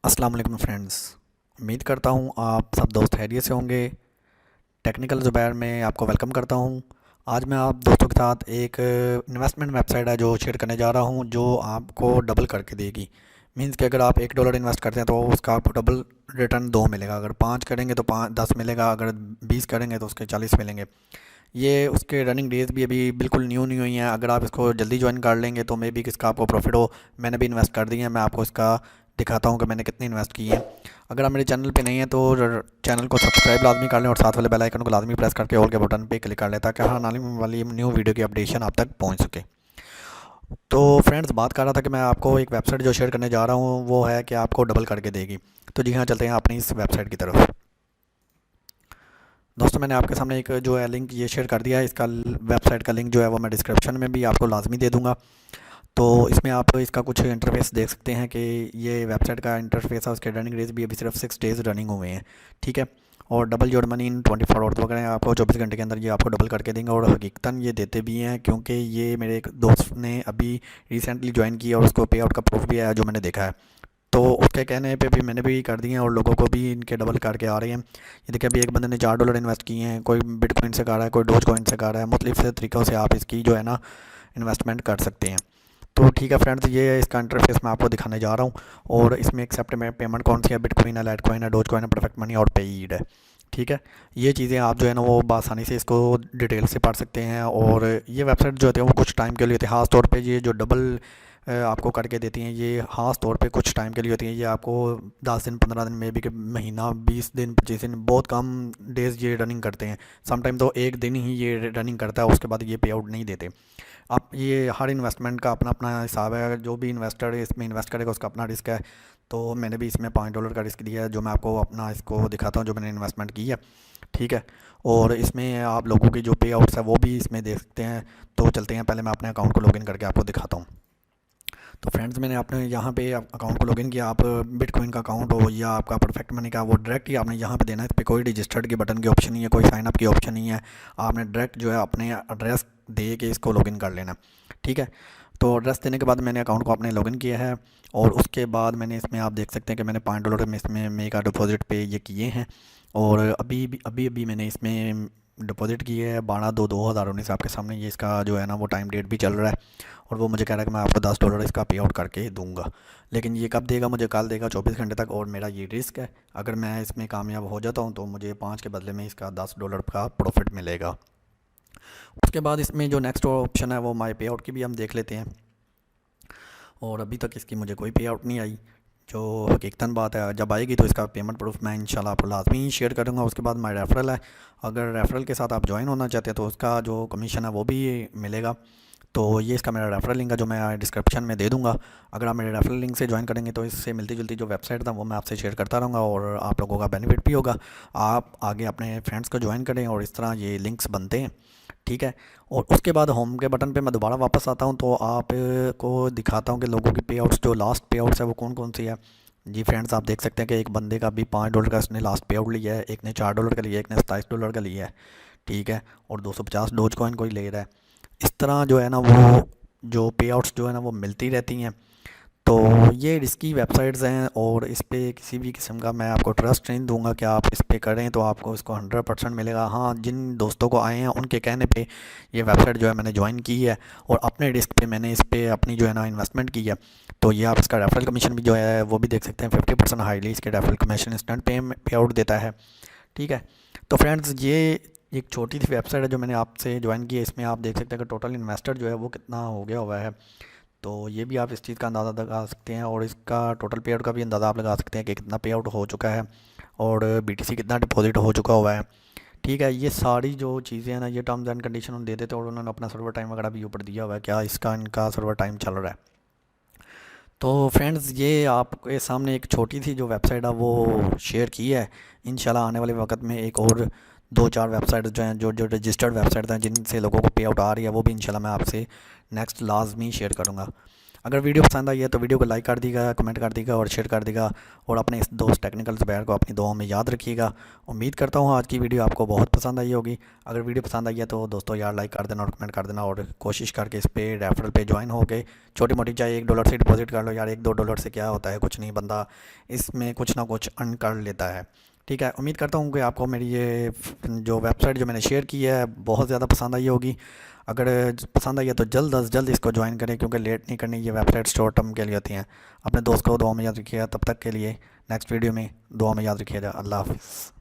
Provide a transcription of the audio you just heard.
अस्सलाम वालेकुम फ्रेंड्स। उम्मीद करता हूँ आप सब दोस्त खैरियत से होंगे। टेक्निकल ज़ुबैर में आपको वेलकम करता हूँ। आज मैं आप दोस्तों के साथ एक इन्वेस्टमेंट वेबसाइट है जो शेयर करने जा रहा हूँ, जो आपको डबल करके देगी। मींस कि अगर आप $1 इन्वेस्ट करते हैं तो उसका आपको डबल रिटर्न 2 मिलेगा। अगर 5 करेंगे तो 10 मिलेगा, अगर 20 करेंगे तो उसके 40 मिलेंगे। ये उसके रनिंग डेज भी अभी बिल्कुल न्यू न्यू ही हैं। अगर आप इसको जल्दी ज्वाइन कर लेंगे तो मे बी किसका आपको प्रॉफिट हो। मैंने भी इन्वेस्ट कर दिए हैं, मैं आपको इसका दिखाता हूँ कि मैंने कितने इन्वेस्ट किए हैं। अगर आप मेरे चैनल पे नहीं हैं तो चैनल को सब्सक्राइब लाजमी कर लें और साथ वाले बेल आइकन को लाजमी प्रेस करके ऑल के बटन पे क्लिक कर लें ताकि हर आने वाली न्यू वीडियो की अपडेशन आप तक पहुँच सके। तो फ्रेंड्स, बात कर रहा था कि मैं आपको एक वेबसाइट जो शेयर करने जा रहा हूँ वो है कि आपको डबल करके देगी। तो जी हाँ, चलते हैं अपनी इस वेबसाइट की तरफ। दोस्तों, मैंने आपके सामने एक जो है लिंक ये शेयर कर दिया है। इसका वेबसाइट का लिंक जो है वो मैं डिस्क्रिप्शन में भी आपको लाजमी दे दूँगा। तो इसमें आप इसका कुछ इंटरफेस देख सकते हैं कि ये वेबसाइट का इंटरफेस है। उसके रनिंग डेज भी अभी सिर्फ 6 डेज़ रनिंग हुए हैं, ठीक है। और double your money in 24 hours वगैरह आपको 24 घंटे के अंदर ये आपको डबल करके देंगे। और हकीकतन ये देते भी हैं, क्योंकि ये मेरे एक दोस्त ने अभी रिसेंटली ज्वाइन किया और उसको पे आउट का प्रूफ भी आया जो मैंने देखा है। तो उसके कहने पे भी मैंने भी कर दिए हैं और लोगों को भी इनके डबल करके आ रहे हैं। ये देखिए, अभी एक बंदे ने $4 इन्वेस्ट किए हैं। कोई बिटकॉइन से कर रहा है, कोई डोज कॉइन से कर रहा है। मुख्तलिफ से तरीक़ों से आप इसकी जो है ना इन्वेस्टमेंट कर सकते हैं। तो ठीक है फ्रेंड्स, ये इसका इंटरफेस मैं आपको दिखाने जा रहा हूँ। और इसमें एक्सेप्ट में पेमेंट कौन सी है, बिटकॉइन है, लाइटकॉइन है, डोज कॉइन है, परफेक्ट मनी और पेईड है, ठीक है। ये चीज़ें आप जो है ना वो बआसानी से इसको डिटेल से पढ़ सकते हैं। और ये वेबसाइट जो होती है वो कुछ टाइम के लिए होती है। ख़ास तौर पे ये जो डबल आपको करके देती हैं, ये ख़ास तौर पे कुछ टाइम के लिए होती हैं। ये आपको 10 दिन, 15 दिन में भी, कि महीना, 20 दिन, 25 दिन, बहुत कम डेज़ ये रनिंग करते हैं। समटाइम तो एक दिन ही ये रनिंग करता है, उसके बाद ये पे आउट नहीं देते। आप ये हर इन्वेस्टमेंट का अपना अपना हिसाब है। जो भी इन्वेस्टर इसमें इन्वेस्ट करेगा उसका अपना रिस्क है। तो मैंने भी इसमें $5 का रिस्क दिया है, जो मैं आपको अपना इसको दिखाता हूँ जो मैंने इन्वेस्टमेंट की है, ठीक है। और इसमें आप लोगों की जो पे आउट्स है वो भी इसमें देख सकते हैं। तो चलते हैं, पहले मैं अपने अकाउंट को लॉगिन करके आपको दिखाता हूँ। तो फ्रेंड्स, मैंने आपने यहाँ पे अकाउंट को लॉगिन किया। आप बिटकॉइन का अकाउंट हो या आपका परफेक्ट मनी का, वो डायरेक्ट ही आपने यहाँ पे देना है। इस पर कोई रजिस्टर्ड के बटन की ऑप्शन नहीं है, कोई साइन अप की ऑप्शन नहीं है। आपने डायरेक्ट जो है अपने एड्रेस दे के इसको लॉगिन कर लेना, ठीक है। तो एड्रेस देने के बाद मैंने अकाउंट को अपने लॉगिन किया है। और उसके बाद मैंने इसमें आप देख सकते हैं कि मैंने $5 में इसमें मेक आ डिपॉजिट पे ये किए हैं। और अभी मैंने इसमें डिपॉजिट किए है 12/2/2019। आपके सामने ये इसका जो है ना वो टाइम डेट भी चल रहा है। और वो मुझे कह रहा है कि मैं आपको $10 इसका पे आउट करके दूंगा। लेकिन ये कब देगा, मुझे कल देगा 24 घंटे तक। और मेरा ये रिस्क है, अगर मैं इसमें कामयाब हो जाता हूँ तो मुझे 5 के बदले में इसका $10 का प्रॉफिट मिलेगा। उसके बाद इसमें जो नेक्स्ट ऑप्शन है वो माई पे आउट की भी हम देख लेते हैं। और अभी तक इसकी मुझे कोई पे आउट नहीं आई, जो हकीकतन बात है। जब आएगी तो इसका पेमेंट प्रूफ मैं इंशाल्लाह आपको लाजमी शेयर करूँगा। उसके बाद माई रेफरल है, अगर रेफरल के साथ आप ज्वाइन होना चाहते हैं तो उसका जो कमीशन है वो भी मिलेगा। तो ये इसका मेरा रेफरल लिंक है जो मैं डिस्क्रिप्शन में दे दूंगा। अगर आप मेरे रेफरल लिंक से ज्वाइन करेंगे तो इससे मिलती जुलती जो वेबसाइट था वो मैं आपसे शेयर करता रहूँगा और आप लोगों का बेनिफिट भी होगा। आप आगे अपने फ्रेंड्स को ज्वाइन करें और इस तरह ये लिंक्स बनते हैं, ठीक है। और उसके बाद होम के बटन पे मैं दोबारा वापस आता हूँ तो आप को दिखाता हूँ कि लोगों की पे आउट्स, जो लास्ट पे आउट्स है वो कौन कौन सी है। जी फ्रेंड्स, आप देख सकते हैं कि एक बंदे का अभी $5 का इसने लास्ट पे आउट लिया है, एक ने $4 का लिया है, एक ने $27 का लिया है, ठीक है। और 250 डोज कॉइन कोई ले रहा है। इस तरह जो है ना वो जो पे आउट्स जो है ना वो मिलती रहती हैं। तो ये रिस्की वेबसाइट्स हैं और इस पे किसी भी किस्म का मैं आपको ट्रस्ट नहीं दूंगा कि आप इस पे करें तो आपको इसको 100% मिलेगा। हाँ, जिन दोस्तों को आए हैं उनके कहने पे ये वेबसाइट जो है मैंने ज्वाइन की है और अपने रिस्क पे मैंने इस पे अपनी जो है ना इन्वेस्टमेंट की है। तो ये आप इसका रेफरल कमीशन भी जो है वो भी देख सकते हैं, 50% हाईली इसके रेफरल कमीशन इंस्टेंट पे आउट देता है, ठीक है। तो फ्रेंड्स, ये एक छोटी सी वेबसाइट है जो मैंने आपसे ज्वाइन की है। इसमें आप देख सकते हैं कि टोटल इन्वेस्टर जो है वो कितना हो गया हुआ है। तो ये भी आप इस चीज़ का अंदाज़ा लगा सकते हैं और इसका टोटल पे आउट का भी अंदाज़ा आप लगा सकते हैं कि कितना पे आउट हो चुका है और बीटीसी कितना डिपॉजिट हो चुका हुआ है, ठीक है। ये सारी जो चीज़ें हैं ना, ये टर्म्स एंड कंडीशन उन्हें दे देते हैं और उन्होंने अपना सर्वर टाइम वगैरह भी ऊपर दिया हुआ है, क्या इसका इनका सर्वर टाइम चल रहा है। तो फ्रेंड्स, ये आपके सामने एक छोटी सी जो वेबसाइट है वो शेयर की है। इंशाल्लाह आने वाले वक्त में एक और 2-4 वेबसाइट जो हैं, जो जो रजिस्टर्ड वेबसाइट हैं जिनसे लोगों को पे आउट आ रही है, वो भी इंशाल्लाह मैं आपसे नेक्स्ट लाजमी शेयर करूँगा। अगर वीडियो पसंद आई है तो वीडियो को लाइक कर दीजिएगा, कमेंट कर दीजिएगा और शेयर कर दीजिएगा, और अपने इस दोस्त टेक्निकल ज़ुबैर को अपनी दुआओं में याद रखिएगा। उम्मीद करता हूँ आज की वीडियो आपको बहुत पसंद आई होगी। अगर वीडियो पसंद आई है तो दोस्तों यार लाइक कर देना और कमेंट कर देना, और कोशिश करके इस पे रेफरल पे ज्वाइन हो गए। छोटी मोटी चाहे $1 से डिपॉजिट कर लो यार, $1-2 से क्या होता है, कुछ नहीं, बंदा इसमें कुछ ना कुछ अर्न कर लेता है। ठीक है, उम्मीद करता हूँ कि आपको मेरी ये जो वेबसाइट जो मैंने शेयर की है बहुत ज़्यादा पसंद आई होगी। अगर पसंद आई है तो जल्द अज जल्द इसको ज्वाइन करें, क्योंकि लेट नहीं करनी, ये वेबसाइट शॉर्ट टर्म के लिए होती हैं। अपने दोस्त को दुआ में याद रखिएगा। तब तक के लिए नेक्स्ट वीडियो में दुआ में याद रखिएगा। अल्लाह हाफ़िज़।